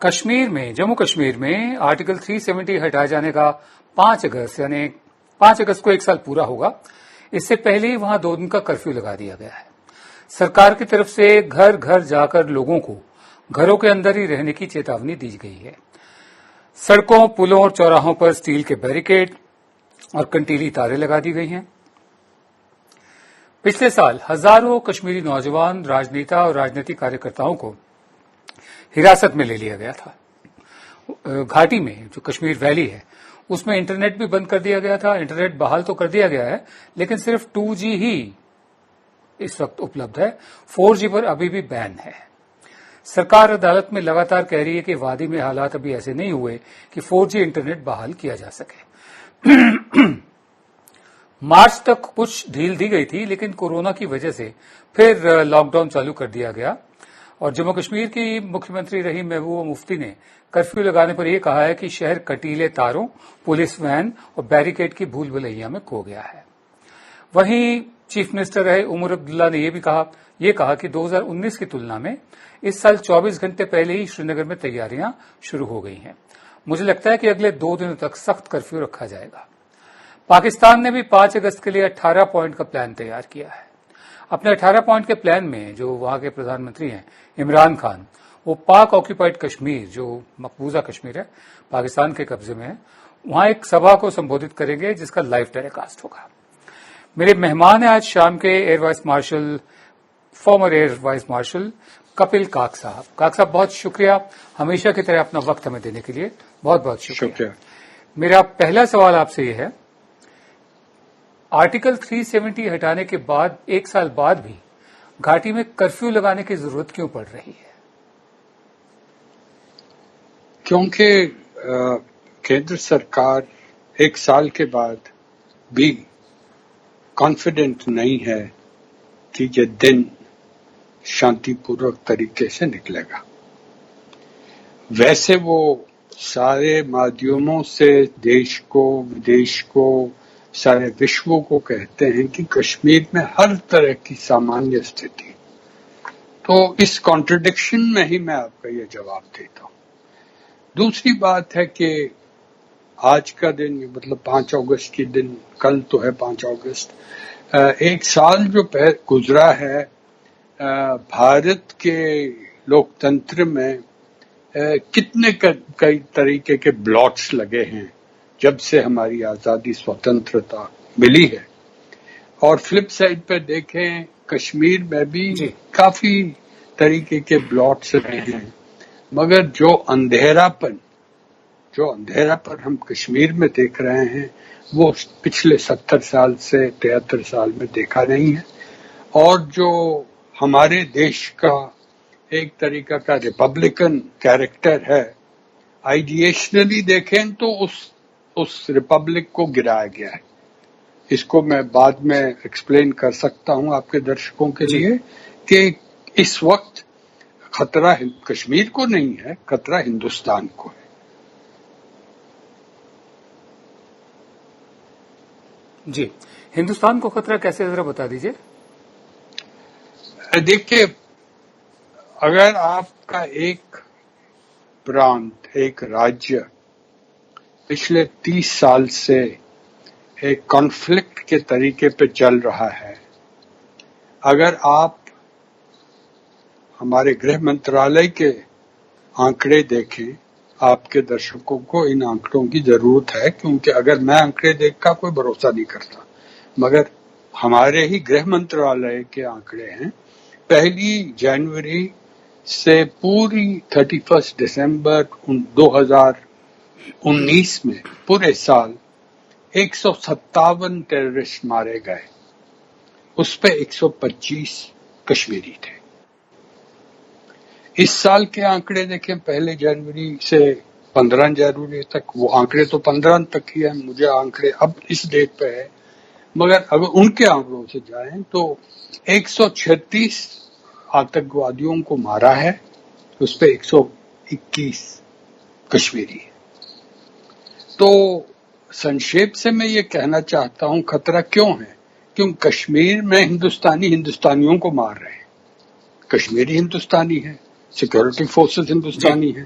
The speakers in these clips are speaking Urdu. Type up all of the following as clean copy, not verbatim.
کشمیر میں جموں کشمیر میں آرٹیکل 370 ہٹائے جانے کا 5 اگست یعنی 5 اگست کو 1 سال پورا ہوگا. اس سے پہلے ہی وہاں 2 دن کا کرفیو لگا دیا گیا ہے. سرکار کی طرف سے گھر گھر جا کر لوگوں کو گھروں کے اندر ہی رہنے کی چیتاونی دی گئی ہے. سڑکوں، پلوں اور چوراہوں پر سٹیل کے بیریکیڈ اور کنٹیلی تاریں لگا دی گئی ہیں. پچھلے سال ہزاروں کشمیری نوجوان، راجنیتا اور راجنیتی کاریہ کرتاؤں کو حراست میں لے لیا گیا تھا. گھاٹی میں جو کشمیر ویلی ہے اس میں انٹرنیٹ بھی بند کر دیا گیا تھا. انٹرنیٹ بحال تو کر دیا گیا ہے لیکن صرف 2G ہی اس وقت اپلبدھ ہے. 4G پر ابھی بھی بین ہے. سرکار عدالت میں لگاتار کہہ رہی ہے کہ وادی میں حالات ابھی ایسے نہیں ہوئے کہ 4G انٹرنیٹ بحال کیا جا سکے. مارچ تک کچھ ڈھیل دی گئی تھی لیکن کورونا کی وجہ سے پھر لاک ڈاؤن چالو کر دیا گیا اور جموں کشمیر کی مکھیہ منتری رہی محبوبہ مفتی نے کرفیو لگانے پر یہ کہا ہے کہ شہر کٹیلے تاروں، پولیس وین اور بیریکیڈ کی بھول بھلیا میں کھو گیا ہے. وہیں چیف منسٹر رہے عمر عبداللہ نے یہ کہا کہ 2019 کی تلنا میں اس سال 24 گھنٹے پہلے ہی سری نگر میں تیاریاں شروع ہو گئی ہیں. مجھے لگتا ہے کہ اگلے 2 دنوں تک سخت کرفیو رکھا جائے گا. پاکستان نے بھی 5 اگست کے لیے 18 پوائنٹ کا پلان تیار کیا ہے. اپنے 18 پوائنٹ کے پلان میں جو وہاں کے پردھان منتری ہیں عمران خان، وہ پاک آکوپائڈ کشمیر جو مقبوضہ کشمیر ہے پاکستان کے قبضے میں ہے، وہاں ایک سبھا کو سمبودھت کریں گے جس کا لائیو ٹیلی کاسٹ ہوگا. میرے مہمان ہیں آج شام کے air vice marshal, former air vice marshal Kapil Kak صاحب. کاک صاحب بہت شکریہ ہمیشہ کی طرح اپنا وقت ہمیں دینے کے لیے. بہت بہت شکریہ. میرا پہلا سوال آپ سے یہ ہے، آرٹیکل 370 ہٹانے کے بعد 1 سال بعد بھی گھاٹی میں کرفیو لگانے کی ضرورت کیوں پڑ رہی ہے؟ کیونکہ کیندر سرکار 1 سال کے بعد بھی کانفیڈنٹ نہیں ہے کہ یہ دن شانتی پوروک طریقے سے نکلے گا. ویسے وہ سارے مادھیموں سے دیش کو، ودیش کو، سارے وشو کو کہتے ہیں کہ کشمیر میں ہر طرح کی سامانیہ استھتی. تو اس کانٹرڈکشن میں ہی میں آپ کا یہ جواب دیتا ہوں. دوسری بات ہے کہ آج کا دن مطلب 5 اگست کی دن، کل تو ہے 5 اگست، 1 سال جو گزرا ہے بھارت کے لوکتنتر میں کتنے کئی طریقے کے بلاٹس لگے ہیں جب سے ہماری آزادی سوتنترتا ملی ہے. اور فلپ سائڈ پہ دیکھیں کشمیر میں بھی کافی طریقے کے بلاٹس رہے ہیں، مگر جو اندھیرا پر ہم کشمیر میں دیکھ رہے ہیں وہ پچھلے 70 سال سے 73 سال میں دیکھا نہیں ہے. اور جو ہمارے دیش کا ایک طریقہ کا ریپبلکن کیریکٹر ہے، آئیڈیشنلی دیکھیں تو اس ریپبلک کو گرایا گیا ہے. اس کو میں بعد میں ایکسپلین کر سکتا ہوں آپ کے درشکوں کے لیے کہ اس وقت خطرہ کشمیر کو نہیں ہے، خطرہ ہندوستان کو ہے. جی، ہندوستان کو خطرہ کیسے ذرا بتا دیجئے. دیکھیے، اگر آپ کا ایک پرانت، ایک راجیہ پچھلے 30 سال سے ایک کانفلکٹ کے طریقے پہ چل رہا ہے، اگر آپ ہمارے گرہ منترالیہ کے آنکڑے دیکھیں، آپ کے درشکوں کو ان آنکڑوں کی ضرورت ہے کیونکہ اگر میں آنکڑے دیکھ کا کوئی بھروسہ نہیں کرتا، مگر ہمارے ہی گرہ منترالیہ کے آنکڑے ہیں. 1 جنوری سے پوری 31 دسمبر 2019 میں پورے سال 157 ٹیررسٹ مارے گئے، اس پہ 125 کشمیری تھے. اس سال کے آنکڑے دیکھیں، 1 جنوری سے 15 جنوری تک، وہ آنکڑے تو 15 تک ہی ہیں، مجھے آنکڑے اب اس ڈیٹ پہ ہے، مگر اگر ان کے آنکڑوں سے جائیں تو 136 آتنکوادیوں کو مارا ہے، اس پہ 121 کشمیری ہے. تو سنکھیپ سے میں یہ کہنا چاہتا ہوں خطرہ کیوں ہے، کیوں کشمیر میں ہندوستانیوں کو مار رہے ہیں. کشمیری ہندوستانی ہے، سیکورٹی فورسز ہندوستانی ہیں،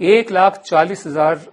1,40,000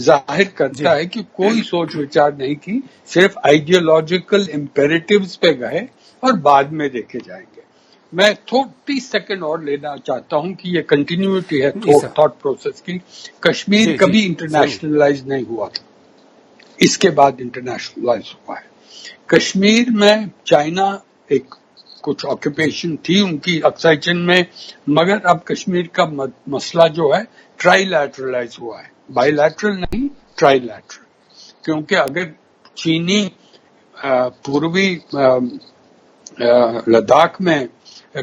ظاہر کرتا ہے کہ کوئی سوچ وچار نہیں کی، صرف آئیڈیولوجیکل امپیریٹیوز پہ گئے اور بعد میں دیکھے جائیں گے۔ میں 30 سیکنڈ اور لینا چاہتا ہوں کہ یہ کنٹینیوٹی ہے تھاٹ پروسیس کی۔ کشمیر کبھی انٹرنیشنلائز نہیں ہوا تھا، اس کے بعد انٹرنیشنلائز ہوا ہے۔ کشمیر میں چائنا ایک کچھ آکوپیشن تھی ان کی ایکسائچن میں، مگر اب کشمیر کا مسئلہ جو ہے ٹرائی لیٹرلائز ہوا ہے، بائی لیٹرل نہیں، ٹرائی لیٹرل۔ کیونکہ اگر چینی پوروی لداخ میں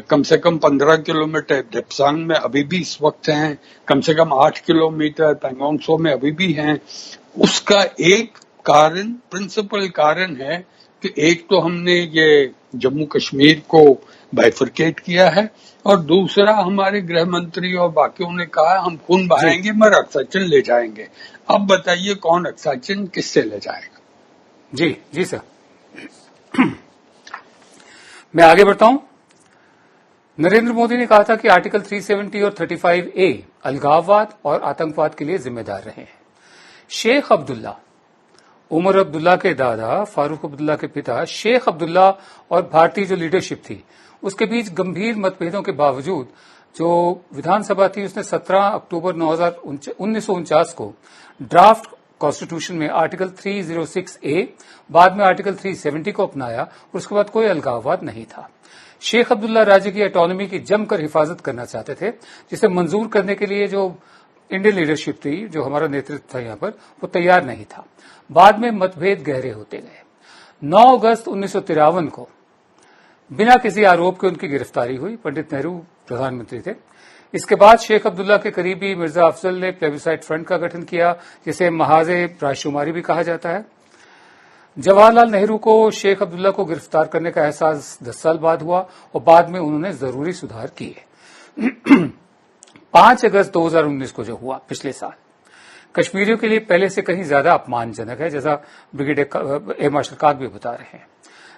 کم سے کم 15 کلومیٹر، ڈپسانگ میں ابھی بھی اس وقت ہیں، کم سے کم 8 کلومیٹر پینگونگ سو میں ابھی بھی ہیں، اس کا ایک کارن، پرنسپل کارن ہے کہ ایک تو ہم نے یہ جموں کشمیر کو بائیفرکیٹ کیا ہے، اور دوسرا ہمارے گرہ منتری اور باقیوں نے کہا ہم خون بہائیں گے مگر ایکسائچن لے جائیں گے۔ اب بتائیے کون ایکسائچن کس سے لے جائے گا؟ جی سر، میں آگے بڑھتا ہوں۔ نریندر مودی نے کہا تھا کہ آرٹیکل 370 اور 35A الغاوواد اور آتنکواد کے لیے ذمہ دار رہے ہیں۔ شیخ عبداللہ، عمر عبداللہ کے دادا فاروق عبداللہ کے پتا شیخ عبداللہ اور بھارتی جو لیڈرشپ تھی اس کے بیچ گمبھیر مت بھیدوں کے باوجود جو ویدھان سبھا تھی اس نے 17 اکتوبر 1949 کو ڈرافٹ کانسٹیٹیوشن میں آرٹیکل 306A بعد میں آرٹیکل 370 کو اپنایا، اور اس کے بعد کوئی الغاوواد نہیں تھا۔ شیخ عبداللہ راجے کی اٹانومی کی جم کر حفاظت کرنا چاہتے تھے، جسے منظور کرنے کے لیے جو انڈین لیڈرشپ تھی، جو ہمارا نیترتو تھا یہاں پر، وہ تیار نہیں تھا۔ بعد میں مت بھید گہرے ہوتے گئے۔ 9 اگست 1953 کو بنا کسی آروپ کے ان کی گرفتاری ہوئی۔ پنڈت نہرو پردھان منتری تھے۔ اس کے بعد شیخ عبداللہ کے قریبی مرزا افضل نے پلیبیسائٹ فرنٹ کا گٹھن کیا، جسے محاذ رائے شماری بھی کہا جاتا ہے۔ جواہر لال نہرو کو شیخ عبداللہ کو گرفتار کرنے کا احساس 10 سال بعد ہوا، اور بعد میں انہوں نے ضروری سدھار کیے۔ 5 اگست 2019 کو جو ہوا پچھلے سال، کشمیریوں کے لیے پہلے سے کہیں زیادہ اپمان جنک ہے، جیسا بریگیڈیئر مارشل کاک بھی بتا رہے ہیں۔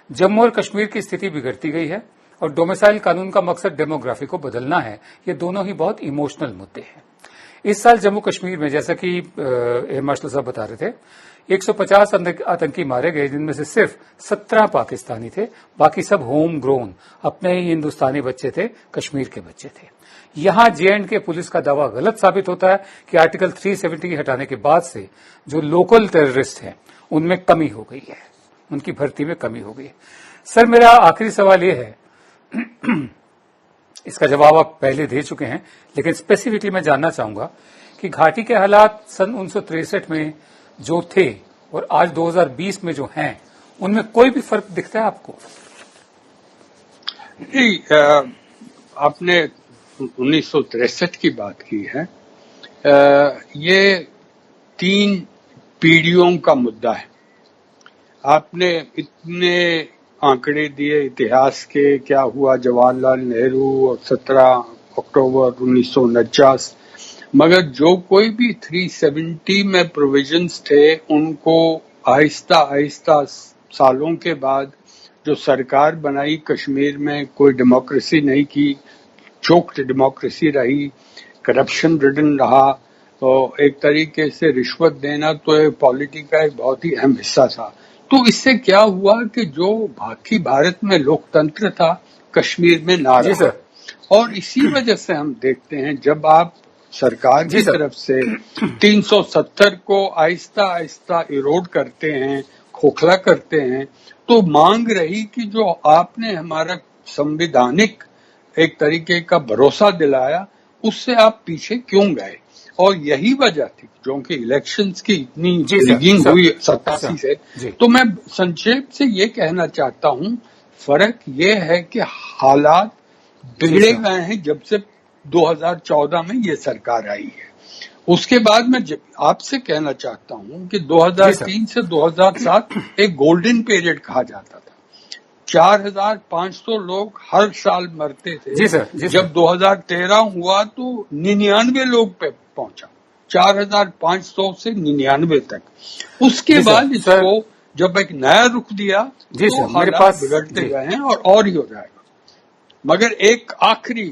جموں اور کشمیر کی استھتی بگڑتی گئی ہے، اور ڈومیسائل قانون کا مقصد ڈیموگرافی کو بدلنا ہے۔ یہ دونوں ہی بہت ایموشنل مدے ہیں۔ اس سال جموں کشمیر میں، جیسا کہ ایئر مارشل صاحب بتا رہے تھے، 150 آتنکی مارے گئے، جن میں سے صرف 17 پاکستانی تھے، باقی سب ہوم گرون اپنے ہی ہندوستانی بچے تھے، کشمیر کے بچے تھے۔ یہاں JNK پولیس کا دعویٰ غلط ثابت ہوتا ہے کہ آرٹیکل 370 ہٹانے کے بعد سے جو لوکل ٹیررسٹ ہیں ان میں کمی ہو گئی ہے، ان کی بھرتی میں کمی ہو گئی ہے۔ سر، میرا آخری سوال یہ ہے، اس کا جواب آپ پہلے دے چکے ہیں، لیکن اسپیسیفکلی میں جاننا چاہوں گا کہ گھاٹی کے حالات سن 1963 میں جو تھے اور آج 2020 میں جو ہیں، ان میں کوئی بھی فرق دکھتا ہے آپ کو؟ آپ نے 1963 کی بات کی ہے۔ یہ 3 پیڑھیوں کا مدعا ہے۔ آپ نے اتنے آنکڑے دیے اتہاس کے، کیا ہوا جواہر لال نہرو اور 17 اکتوبر 1949، مگر جو کوئی بھی 370 میں پروویژنز تھے ان کو آہستہ آہستہ سالوں کے بعد جو سرکار بنائی کشمیر میں، کوئی ڈیموکریسی نہیں کی، چوکڈ ڈیموکریسی رہی، کرپشن ریڈن رہا، تو ایک طریقے سے رشوت دینا تو پالیٹی کا ایک بہت ہی اہم حصہ تھا۔ تو اس سے کیا ہوا کہ جو باقی بھارت میں لوکتنتر تھا کشمیر میں نہ رہا، اور اسی وجہ سے ہم دیکھتے ہیں جب آپ سرکار کی طرف سے 370 کو آہستہ آہستہ ایروڈ کرتے ہیں، کھوکھلا کرتے ہیں، تو مانگ رہی کہ جو آپ نے ہمارا سمویدھانک ایک طریقے کا بھروسہ دلایا، اس سے آپ پیچھے کیوں گئے؟ اور یہی وجہ تھی جو کہ الیکشنز کی اتنی ریگنگ ہوئی 87 سے۔ تو میں سنکھیپ سے یہ کہنا چاہتا ہوں، فرق یہ ہے کہ حالات بگڑے گئے ہیں جب سے 2014 میں یہ سرکار آئی ہے۔ اس کے بعد میں آپ سے کہنا چاہتا ہوں کہ 2003 سے 2007 ایک گولڈن پیریڈ کہا جاتا تھا۔ 4500 لوگ ہر سال مرتے تھے۔ جب 2013 ہوا تو 99 لوگ پہ پہنچا، 4500 سے 99 تک۔ اس کے بعد اس کو جب ایک نیا رخ دیا تو حالات بگڑتے گئے ہیں اور ہی ہو جائے گا۔ مگر ایک آخری